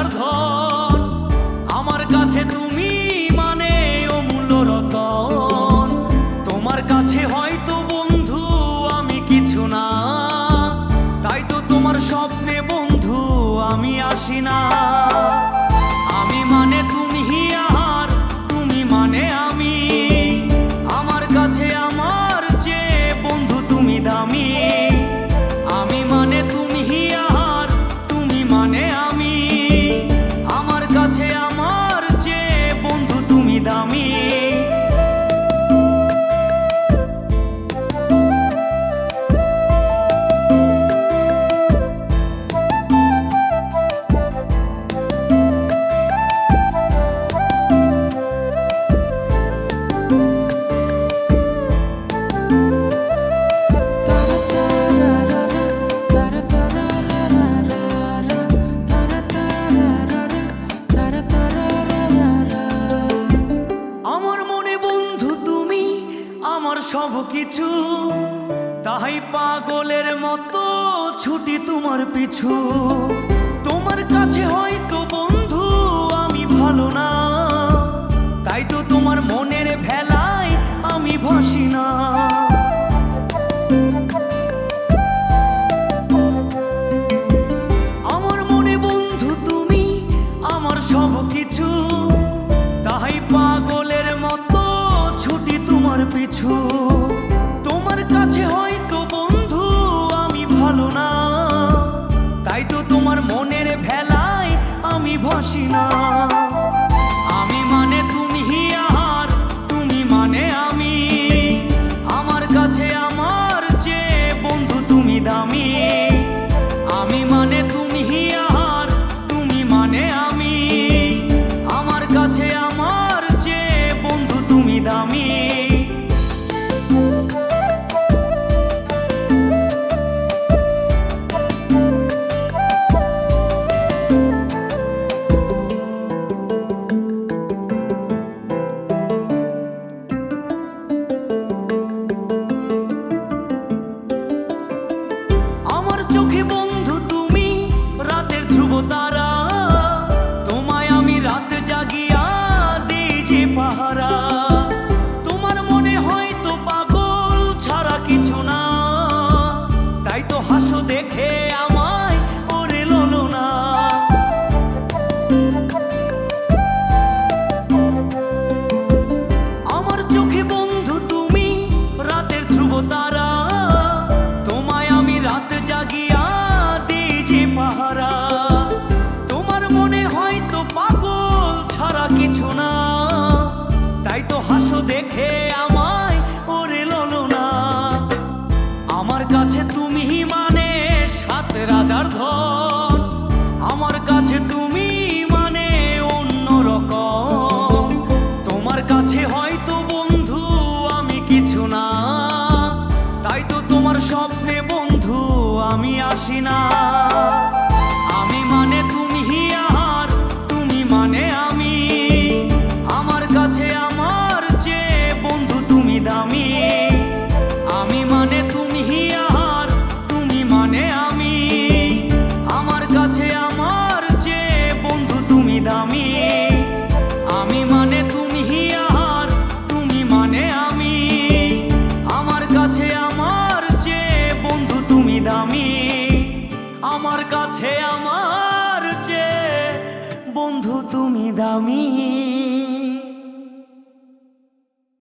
রাজার ধন। আমার কাছে তুমি মানে অমূল্য রতন। তোমার কাছে হয়তো বন্ধু আমি কিছু না, তাই তো তোমার স্বপ্নে বন্ধু আমি আসি না। আমি মানে তুমি আর তুমি মানে আমি, আমার কাছে আমার চেয়ে বন্ধু তুমি দামি। আমি মানে তুমি আর তুমি মানে আমি, আমার কাছে আমার চেয়ে বন্ধু তুমি দামি। আমার সব কিছু, তাই পাগলের মতো ছুটি তোমার পিছু। তোমার কাছে হয়তো বন্ধু আমি ভালো না, তাই তো তোমার মনের ভেলায় আমি ভাসি না। আমার মনে বন্ধু তুমি আমার সব কিছু, তাই পাগলের মতো ছুটি তোমার পিছু। তোমার কাছে হয়তো বন্ধু আমি ভালো না, তাই তো তোমার মনের ভেলায় আমি ভাসি না। আমি মানে তুমি আর তুমি মানে আমি, আমার কাছে আমার চেয়ে বন্ধু তুমি দামি। আমি মানে তুমি আর তুমি মানে আমি, আমার কাছে আমার চেয়ে বন্ধু তুমি দামি। আমার চোখে বন্ধু তুমি রাতের ধ্রুব তারা, তোমায় আমি রাত জাগিয়া দিই যে পাহারা। তোমার মনে হয়তো পাগল ছাড়া কিছু না, তাই তো হাসো দেখে আমায় ওরে ললনা। আমার চোখে বন্ধু তুমি রাতের ধ্রুব তারা, তোমায় আমি রাত জাগিয়া দিই যে পাহারা। তোমার মনে হয়তো পাগল ছাড়া কিছু না, তাই তো হাসো দেখে আমায় ওরে ললনা। আমার কাছে তুমি মানে সাত রাজার ধন, আমার কাছে তুমি মানে অন্য রকম। তোমার কাছে হয়তো বন্ধু আমি কিছু না, তাই তো তোমার স্বপ্নে বন্ধু আমি আসি না। আমি মানে তুমি আর তুমি মানে আমি, আমার কাছে আমার চেয়ে বন্ধু তুমি দামি। আমি মানে তুমি আর তুমি মানে আমি, আমার কাছে আমার চেয়ে বন্ধু তুমি দামি। আমি মানে তুমি আর তুমি মানে আমি, আমার কাছে আমার চেয়ে বন্ধু তুমি দামি। আমার কাছে আমার চেয়ে বন্ধু তুমি দামি।